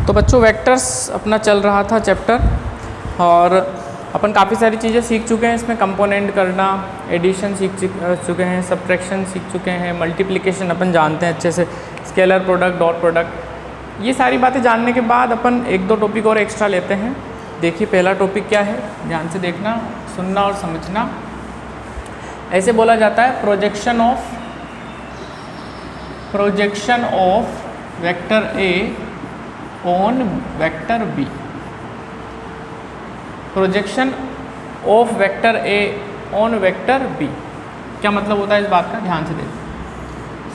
तो बच्चों वेक्टर्स अपना चल रहा था चैप्टर, और अपन काफ़ी सारी चीज़ें सीख चुके हैं इसमें। कंपोनेंट करना, एडिशन सीख चुके हैं, सब्ट्रैक्शन सीख चुके हैं, मल्टीप्लिकेशन अपन जानते हैं अच्छे से, स्केलर प्रोडक्ट, डॉट प्रोडक्ट। ये सारी बातें जानने के बाद अपन एक दो टॉपिक और एक्स्ट्रा लेते हैं। देखिए पहला टॉपिक क्या है, ध्यान से देखना, सुनना और समझना। ऐसे बोला जाता है projection of vector A on vector B. Projection of vector A on vector B क्या मतलब होता है इस बात का, ध्यान से देखो।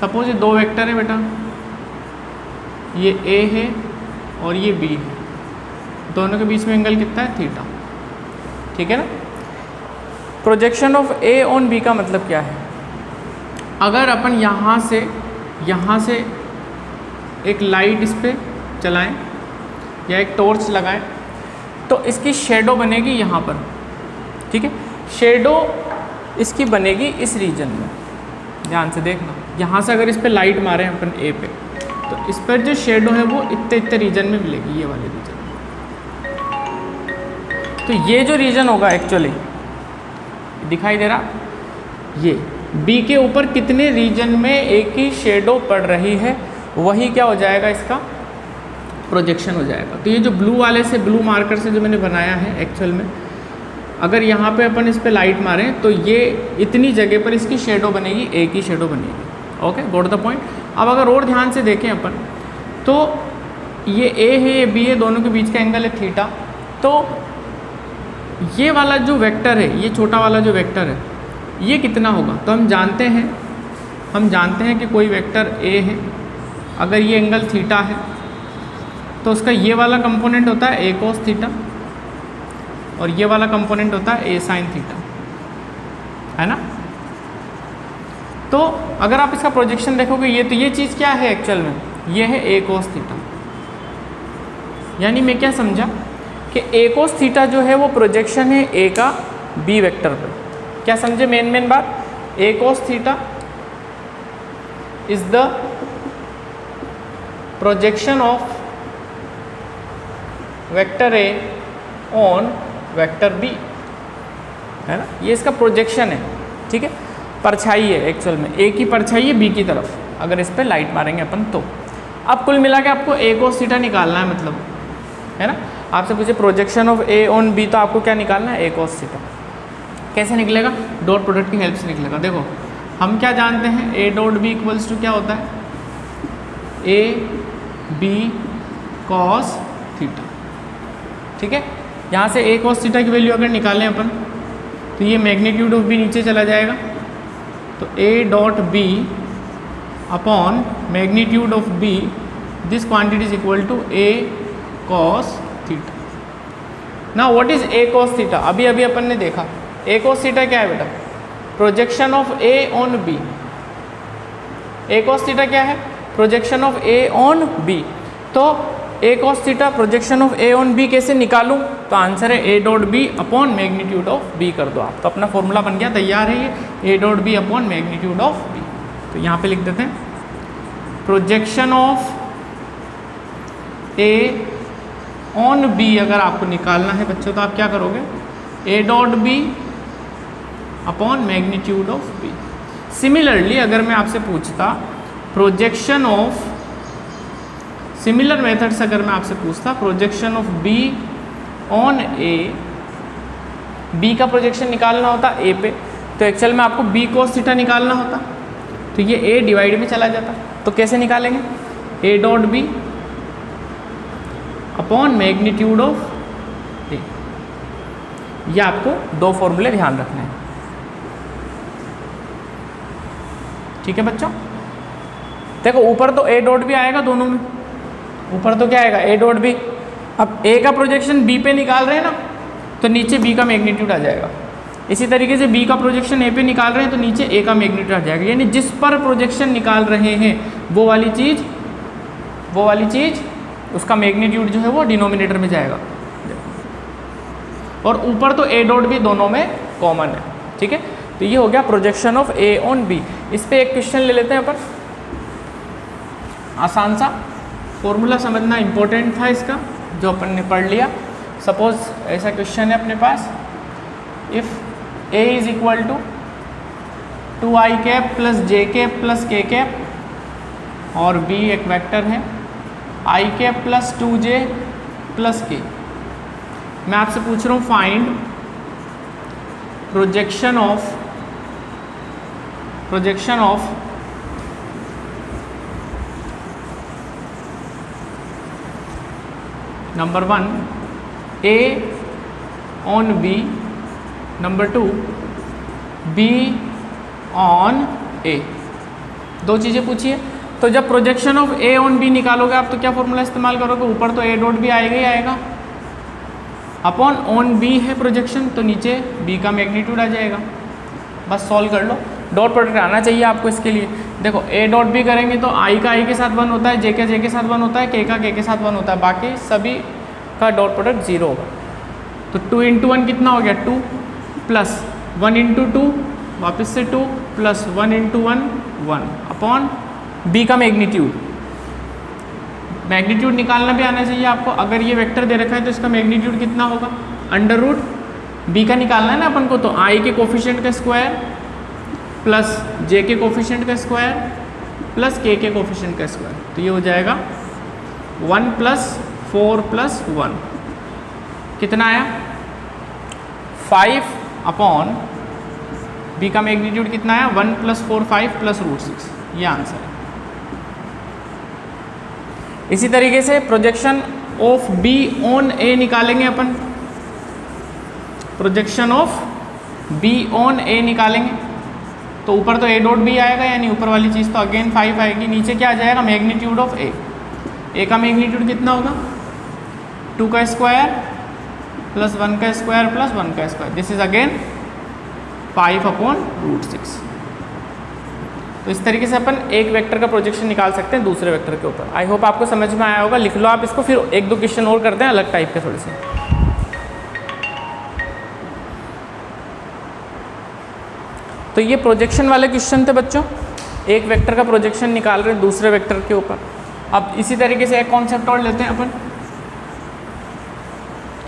सपोज ये दो वेक्टर है बेटा, ये ए है और ये बी है, दोनों के बीच में एंगल कितना है, थीटा, ठीक है ना। Projection of A on B का मतलब क्या है, अगर अपन यहाँ से एक लाइट इस पर चलाएं या एक टॉर्च लगाएं तो इसकी शेडो बनेगी यहाँ पर, ठीक है। शेडो इसकी बनेगी इस रीजन में, ध्यान से देखना। यहाँ से अगर इस पर लाइट मारें अपन ए पे, तो इस पर जो शेडो है वो इतने रीजन में मिलेगी, ये वाले रीजन में। तो ये जो रीजन होगा एक्चुअली दिखाई दे रहा, ये बी के ऊपर कितने रीजन में ए की शेडो पड़ रही है, वही क्या हो जाएगा, इसका प्रोजेक्शन हो जाएगा। तो ये जो ब्लू वाले से, ब्लू मार्कर से जो मैंने बनाया है एक्चुअल में, अगर यहाँ पे अपन इस पे लाइट मारें तो ये इतनी जगह पर इसकी शेडो बनेगी, ए की शेडो बनेगी। Okay, got the point. अब अगर और ध्यान से देखें अपन, तो ये ए है, ये बी है, दोनों के बीच का एंगल है थीटा। तो ये वाला जो वेक्टर है, ये छोटा वाला जो वेक्टर है, ये कितना होगा, तो हम जानते हैं कि कोई वेक्टर ए है, अगर ये एंगल थीटा है तो उसका ये वाला कंपोनेंट होता है ए कोस थीटा, और ये वाला कंपोनेंट होता है ए साइन थीटा, है ना। तो अगर आप इसका प्रोजेक्शन देखोगे, ये चीज़ क्या है एक्चुअल में, ये है ए कोस थीटा। यानी मैं क्या समझा कि ए कोस थीटा जो है वो प्रोजेक्शन है ए का बी वेक्टर पर। क्या समझे मेन बात, A cos theta is the projection of vector A on vector B, है ना। ये इसका प्रोजेक्शन है, ठीक है। परछाई है एक्चुअल में, ए की परछाई है बी की तरफ, अगर इस पर लाइट मारेंगे अपन तो। अब कुल मिला के आपको ए कोस थीटा निकालना है, मतलब, है ना। आपसे पूछे projection of A on B, तो आपको क्या निकालना है, ए कोस थीटा। कैसे निकलेगा, डॉट प्रोडक्ट की हेल्प से निकलेगा। देखो हम क्या जानते हैं, A dot B equals to क्या होता है, ए बी कॉस थीटा, ठीक है। यहाँ से ए कॉस थीटा की वैल्यू अगर निकालें अपन, तो ये मैग्नीट्यूड ऑफ बी नीचे चला जाएगा, तो A dot B upon magnitude of B, this quantity is equal to A cos theta. ना what is A cos theta, अभी अपन ने देखा ए कॉस थीटा क्या है बेटा, projection of A on B. A cos theta क्या है, projection of A on B. तो A cos theta projection of A on B कैसे निकालूं, तो आंसर है A dot B upon magnitude of B कर दो आप, तो अपना फॉर्मूला बन गया, तैयार है ये, A dot B upon magnitude of B. तो यहाँ पे लिख देते हैं projection of A on B अगर आपको निकालना है बच्चों, तो आप क्या करोगे, A dot B upon magnitude of B. Similarly अगर मैं आपसे पूछता प्रोजेक्शन ऑफ, सिमिलर मेथड से अगर मैं आपसे पूछता projection of B on A, B का प्रोजेक्शन निकालना होता ए पे, तो एक्चुअल में आपको बी कोस थीटा निकालना होता, तो ये ए डिवाइड में चला जाता। तो कैसे निकालेंगे, A dot B upon magnitude of A. ये आपको दो फॉर्मूले ध्यान रखने हैं, ठीक है बच्चों। देखो ऊपर तो ए डॉट बी आएगा दोनों में, ऊपर तो क्या आएगा, ए डॉट बी। अब ए का प्रोजेक्शन बी पे निकाल रहे हैं ना, तो नीचे बी का मैग्नीट्यूड आ जाएगा। इसी तरीके से बी का प्रोजेक्शन ए पे निकाल रहे हैं, तो नीचे ए का मैग्नीट्यूड आ जाएगा। यानी जिस पर प्रोजेक्शन निकाल रहे हैं वो वाली चीज़ उसका मैग्नीट्यूड जो है वो डिनोमिनेटर में जाएगा, और ऊपर तो ए डॉट बी दोनों में कॉमन है, ठीक है। तो ये हो गया projection of A on B. इस पे एक क्वेश्चन ले लेते हैं अपन, आसान सा। फॉर्मूला समझना इंपॉर्टेंट था इसका, जो अपन ने पढ़ लिया। सपोज ऐसा क्वेश्चन है अपने पास, if A is equal to 2i cap plus J cap plus K cap और बी एक वेक्टर है i cap plus 2j plus K. मैं आपसे पूछ रहा हूँ find projection of number 1 A on B, number 2 B on A। दो चीज़ें पूछिए। तो जब projection of A on B निकालोगे आप तो क्या फॉर्मूला इस्तेमाल करोगे? ऊपर तो A डॉट B आएगा ही आएगा, अपॉन ऑन B है प्रोजेक्शन तो नीचे B का मैग्नीट्यूड आ जाएगा। बस सॉल्व कर लो। डॉट प्रोडक्ट आना चाहिए आपको इसके लिए। देखो A डॉट B करेंगे तो I का I के साथ 1 होता है, J का J के साथ 1 होता है, K का K के साथ 1 होता है, बाकी सभी का डॉट प्रोडक्ट 0 होगा। तो 2 इंटू 1 कितना हो गया? 2 प्लस 1 इंटू 2 वापस से 2 प्लस 1 इंटू 1 1 अपॉन B का मैग्नीट्यूड। मैग्नीट्यूड निकालना भी आना चाहिए आपको। अगर ये वेक्टर दे रखा है तो इसका मैग्नीट्यूड कितना होगा? अंडर रूट B का निकालना है ना अपन को, तो I के कोफिशिएंट का स्क्वायर प्लस J के कोफिशिएंट का स्क्वायर प्लस K के कोफिशिएंट का स्क्वायर, तो ये हो जाएगा 1 प्लस 4 प्लस 1 कितना आया? 5 अपॉन B का मैग्नीट्यूड कितना आया? 1 प्लस 4 5 प्लस रूट 6, ये आंसर है। इसी तरीके से projection of B on A निकालेंगे अपन। Projection of B on A निकालेंगे तो ऊपर तो A डॉट B आएगा, यानी ऊपर वाली चीज़ तो अगेन 5 आएगी। नीचे क्या आ जाएगा? Magnitude of A। A का मैग्नीट्यूड कितना होगा? 2 का स्क्वायर प्लस 1 का स्क्वायर प्लस 1 का square, this is again 5 upon root 6। तो इस तरीके से अपन एक वेक्टर का प्रोजेक्शन निकाल सकते हैं दूसरे वेक्टर के ऊपर। आई होप आपको समझ में आया होगा। लिख लो आप इसको, फिर एक दो क्वेश्चन और करते हैं अलग टाइप के थोड़े से। तो ये प्रोजेक्शन वाले क्वेश्चन थे बच्चों, एक वेक्टर का प्रोजेक्शन निकाल रहे हैं दूसरे वेक्टर के ऊपर। अब इसी तरीके से एक कॉन्सेप्ट और लेते हैं अपन,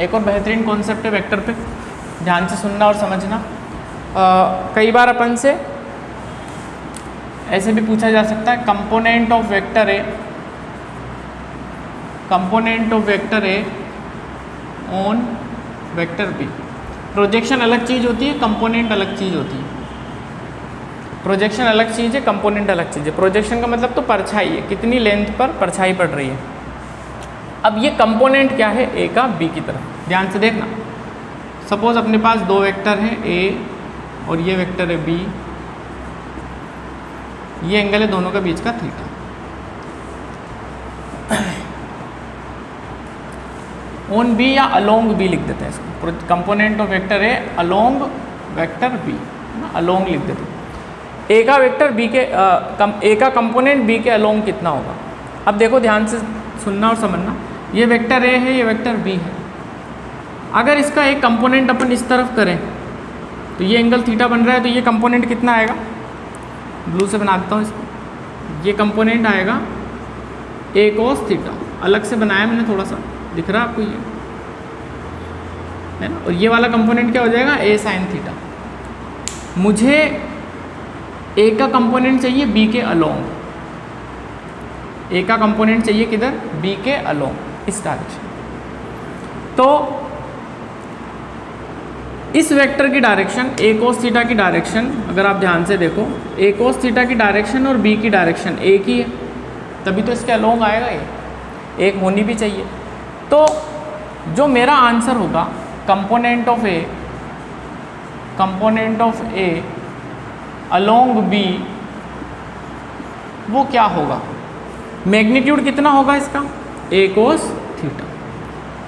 एक और बेहतरीन कॉन्सेप्ट है वेक्टर पे, ध्यान से सुनना और समझना। कई बार अपन से ऐसे भी पूछा जा सकता है, component of vector A on vector B. Projection अलग चीज़ होती है, कंपोनेंट अलग चीज़ होती है। प्रोजेक्शन अलग चीज़ है, कंपोनेंट अलग चीज़ है। प्रोजेक्शन का मतलब तो परछाई है, कितनी लेंथ पर परछाई पड़ रही है। अब ये कंपोनेंट क्या है? ए का बी की तरफ, ध्यान से देखना। सपोज अपने पास दो वेक्टर हैं ए और ये वेक्टर है बी, ये एंगल है दोनों के बीच का थीटा। ऑन बी या अलोंग बी लिख देते हैं इसको। Component of vector A along vector B, along लिख देते हैं। ए का वेक्टर बी के ए का कंपोनेंट बी के अलोंग कितना होगा? अब देखो ध्यान से सुनना और समझना। ये वेक्टर ए है, ये वेक्टर बी है। अगर इसका एक कंपोनेंट अपन इस तरफ करें तो ये एंगल थीटा बन रहा है, तो ये कंपोनेंट कितना आएगा? ब्लू से बना देता हूँ इसको। ये कंपोनेंट आएगा ए कोस थीटा, अलग से बनाया मैंने थोड़ा सा, दिख रहा है आपको ये है ना। और ये वाला कंपोनेंट क्या हो जाएगा? ए साइन थीटा। मुझे ए का कंपोनेंट चाहिए बी के अलोंग, ए का कंपोनेंट चाहिए किधर? बी के अलोंग, इस डायरेक्शन। तो इस वेक्टर की डायरेक्शन ए कोस थीटा की डायरेक्शन, अगर आप ध्यान से देखो, ए कोस थीटा की डायरेक्शन और बी की डायरेक्शन एक ही है, तभी तो इसके अलोंग आएगा, ये एक होनी भी चाहिए। तो जो मेरा आंसर होगा component of A along B, वो क्या होगा? मैग्नीट्यूड कितना होगा इसका? ए कोस थीटा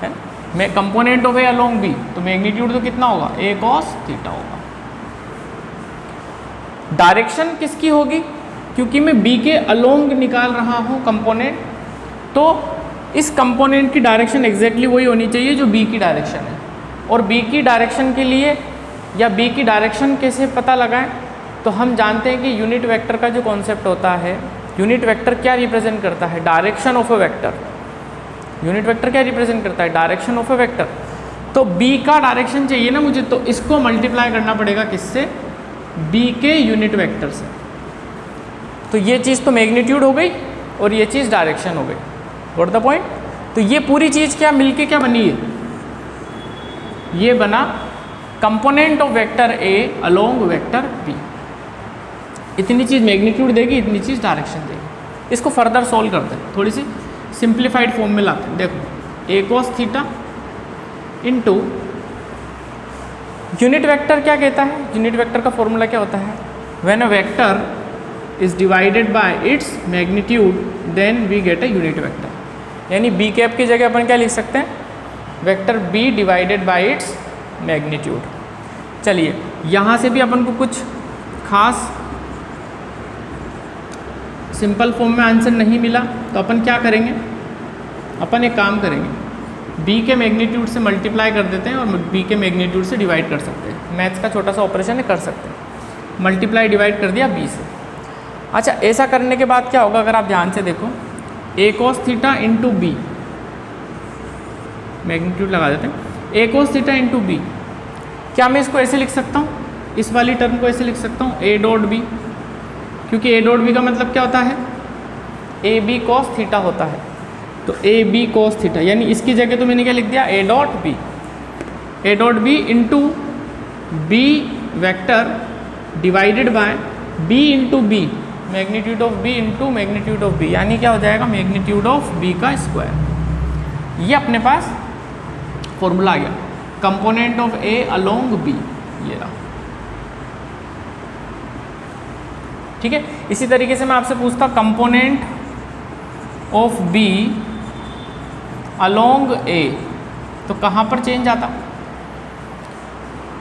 है। मैं component of A along B, तो मैग्नीट्यूड तो कितना होगा? ए कोस थीटा होगा। डायरेक्शन किसकी होगी? क्योंकि मैं बी के अलोंग निकाल रहा हूँ कंपोनेंट, तो इस कंपोनेंट की डायरेक्शन एग्जैक्टली वही होनी चाहिए जो बी की डायरेक्शन है। और बी की डायरेक्शन के लिए, या बी की डायरेक्शन कैसे पता लगाएं? तो हम जानते हैं कि यूनिट वेक्टर का जो कॉन्सेप्ट होता है यूनिट वेक्टर क्या रिप्रेजेंट करता है? Direction of a vector. Unit vector क्या रिप्रेजेंट करता है? Direction of a vector. तो b का डायरेक्शन चाहिए ना मुझे, तो इसको मल्टीप्लाई करना पड़ेगा किससे? b के यूनिट वेक्टर से। तो ये चीज़ तो मैग्नीट्यूड हो गई और ये चीज़ डायरेक्शन हो गई। Got the point? तो ये पूरी चीज़ क्या मिलके क्या बनी है? ये बना component of vector a along vector b। इतनी चीज़ मैग्नीट्यूड देगी, इतनी चीज़ डायरेक्शन देगी। इसको फर्दर सोल्व करते हैं, थोड़ी सी सिंप्लीफाइड फॉर्म में लाते हैं। देखो a cos theta into unit vector क्या कहता है? यूनिट वेक्टर का फॉर्मूला क्या होता है? When a vector is divided by its magnitude then we get a unit vector. यानी b कैप की जगह अपन क्या लिख सकते हैं? Vector b divided by its magnitude. चलिए यहाँ से भी अपन को कुछ खास सिंपल फॉर्म में आंसर नहीं मिला, तो अपन क्या करेंगे? अपन एक काम करेंगे, b के मैग्नीट्यूड से मल्टीप्लाई कर देते हैं और b के मैग्नीट्यूड से डिवाइड कर सकते हैं। मैथ्स का छोटा सा ऑपरेशन है, कर सकते हैं। मल्टीप्लाई डिवाइड कर दिया b से। अच्छा, ऐसा करने के बाद क्या होगा? अगर आप ध्यान से देखो, a cos theta into B, magnitude लगा देते हैं, a cos theta into B. क्या मैं इसको ऐसे लिख सकता हूँ? इस वाली टर्म को ऐसे लिख सकता हूँ a डॉट बी, क्योंकि a डॉट बी का मतलब क्या होता है? ए बी कॉस थीटा होता है। तो ए बी कॉस थीटा, यानी इसकी जगह तो मैंने क्या लिख दिया? A dot B into B vector divided by B into B, magnitude of B into magnitude of B, यानी क्या हो जाएगा? मैग्नीट्यूड ऑफ बी का स्क्वायर। ये अपने पास फॉर्मूला आ गया, component of A along B, ये रहा। ठीक है, इसी तरीके से मैं आपसे पूछता हूँ कंपोनेंट ऑफ बी अलोंग ए, तो कहाँ पर चेंज आता?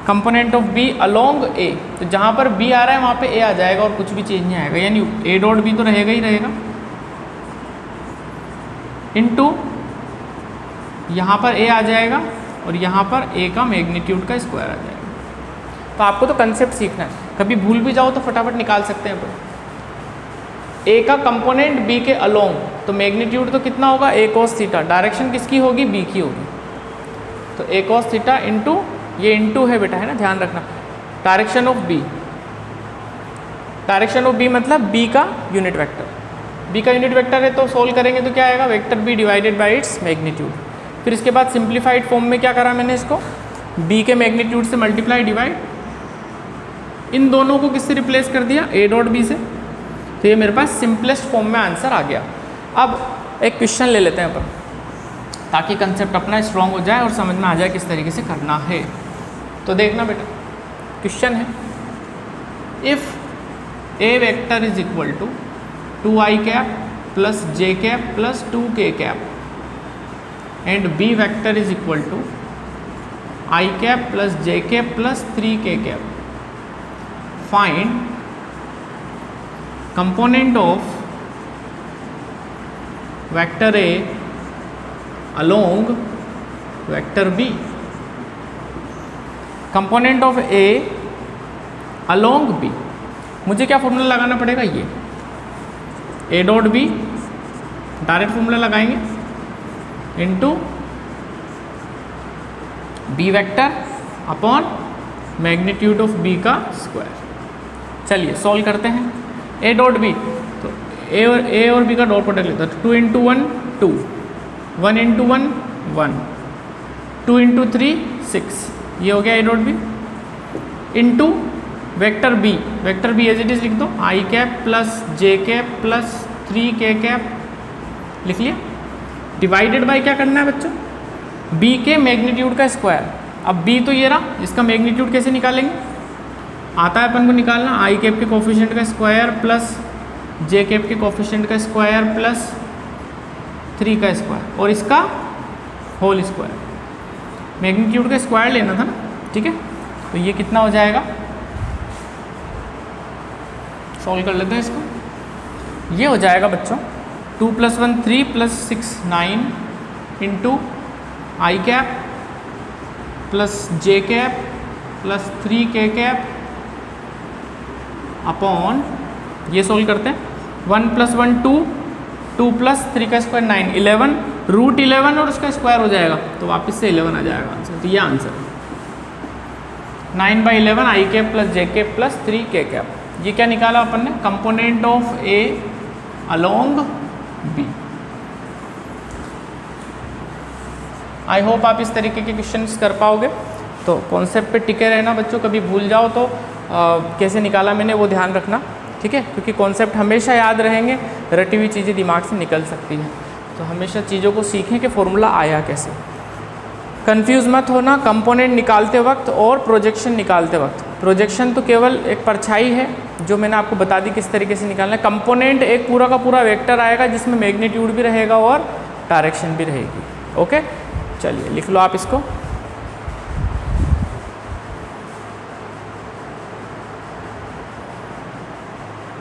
कंपोनेंट ऑफ बी अलोंग ए, तो जहाँ पर बी आ रहा है वहाँ पे ए आ जाएगा और कुछ भी चेंज नहीं आएगा, यानी ए डॉट बी तो रहेगा ही रहेगा, इनटू यहाँ पर ए आ जाएगा और यहाँ पर ए का मैग्नीट्यूड का स्क्वायर आ जाएगा। तो आपको तो कंसेप्ट सीखना है, कभी भूल भी जाओ तो फटाफट निकाल सकते हैं अपन। ए का कंपोनेंट बी के अलोंग, तो मैग्नीट्यूड तो कितना होगा? a cos theta. डायरेक्शन किसकी होगी? b की होगी। तो a cos थीटा इंटू, ये इंटू है बेटा, है ना, ध्यान रखना, direction of b। Direction of b मतलब b का यूनिट वेक्टर। b का यूनिट वेक्टर है तो सोल्व करेंगे तो क्या आएगा? Vector b divided by its magnitude. फिर इसके बाद सिंप्लीफाइड फॉर्म में क्या करा मैंने? इसको b के मैग्नीट्यूड से मल्टीप्लाई डिवाइड, इन दोनों को किससे रिप्लेस कर दिया? a डॉट बी से। तो ये मेरे पास सिंपलेस्ट फॉर्म में आंसर आ गया। अब एक क्वेश्चन ले लेते हैं अपन, ताकि कंसेप्ट अपना स्ट्रॉन्ग हो जाए और समझ में आ जाए किस तरीके से करना है। तो देखना बेटा, क्वेश्चन है, if A vector is equal to 2i cap plus J cap plus 2k cap and B vector is equal to i cap plus J cap plus 3k cap, find component of vector A along vector B। component of A along B, मुझे क्या formula लगाना पड़ेगा? ये A dot B, direct formula लगाएंगे, into B vector upon magnitude of B का square. चलिए solve करते हैं। ए डॉट बी, तो ए और बी का डॉट प्रोडक्ट लेता है, 2 इंटू 1 2, 1 इंटू 1 1, 2 इंटू 3 6, ये हो गया A dot B, into vector B. Vector B as it is लिख दो, I cap plus J cap plus 3k cap, लिख लिया। डिवाइडेड बाय क्या करना है बच्चों? बी के मैग्नीट्यूड का स्क्वायर। अब बी तो ये रहा, इसका मैग्नीट्यूड कैसे निकालेंगे? आता है अपन को निकालना, आई कैप के कोफिशिएंट का स्क्वायर प्लस जे कैप के कोफिशिएंट का स्क्वायर प्लस 3 का स्क्वायर और इसका होल स्क्वायर। मैग्नीट्यूड का स्क्वायर लेना था ना, ठीक है। तो ये कितना हो जाएगा? सॉल्व कर लेते हैं इसको। ये हो जाएगा बच्चों 2 + 1 3 + 6 9 into I cap plus J cap plus 3k cap upon, ये सोल्व करते हैं, 1 + 1 2, 2 + 3 का स्क्वायर 9, 11 √11 और उसका स्क्वायर हो जाएगा तो वापस से 11 आ जाएगा आंसर। तो ये answer 9/11 i cap plus J cap plus 3 k cap. ये क्या निकाला अपन ने? Component of A along B. I hope आप इस तरीके के क्वेश्चंस कर पाओगे। तो कॉन्सेप्ट पे टिके रहना बच्चों, कभी भूल जाओ तो कैसे निकाला मैंने वो ध्यान रखना, ठीक है, क्योंकि कॉन्सेप्ट हमेशा याद रहेंगे, रटी हुई चीज़ें दिमाग से निकल सकती हैं। तो हमेशा चीज़ों को सीखें कि फॉर्मूला आया कैसे। कंफ्यूज मत होना कंपोनेंट निकालते वक्त और प्रोजेक्शन निकालते वक्त। प्रोजेक्शन तो केवल एक परछाई है जो मैंने आपको बता दी किस तरीके से निकालना है। कंपोनेंट एक पूरा का पूरा वेक्टर आएगा जिसमें मैग्नीट्यूड भी रहेगा और डायरेक्शन भी रहेगी। ओके, चलिए लिख लो आप इसको।